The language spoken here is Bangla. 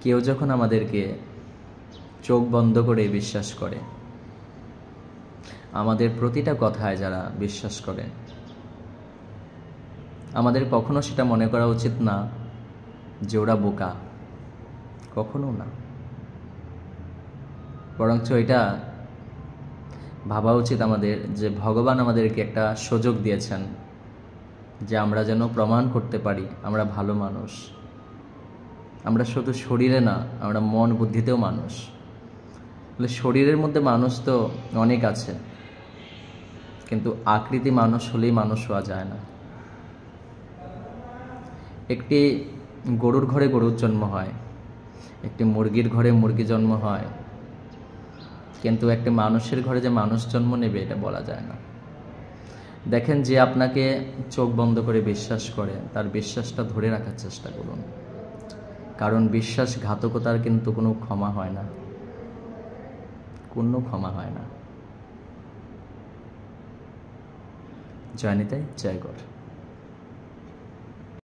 কেউ যখন আমাদেরকে চোখ বন্ধ করে বিশ্বাস করে, আমাদের প্রতিটা কথায় যারা বিশ্বাস করে, আমাদের কখনো সেটা মনে করা উচিত না যে ওরা বোকা, কখনো না। বরঞ্চ এটা ভাবা উচিত আমাদের যে ভগবান আমাদেরকে একটা সুযোগ দিয়েছেন যে আমরা যেন প্রমাণ করতে পারি আমরা ভালো মানুষ। আমরা শুধু শরীরে না, আমরা মন বুদ্ধিতেও মানুষ। বলে শরীরের মধ্যে মানুষ তো অনেক আছে, কিন্তু আকৃতি মানুষ হলেই মানুষ হওয়া যায় না। একটি গরুর ঘরে গরুর জন্ম হয়, একটি মুরগির ঘরে মুরগি জন্ম হয়, কিন্তু একটি মানুষের ঘরে যে মানুষ জন্ম নেবে এটা বলা যায় না। দেখেন, যে আপনাকে চোখ বন্ধ করে বিশ্বাস করে তার বিশ্বাসটা ধরে রাখার চেষ্টা করুন, কারণ বিশ্বাসঘাতকতার কিন্তু কোনো ক্ষমা হয় না, কোনো ক্ষমা হয় না। জয় নিতাই, জয় গৌর।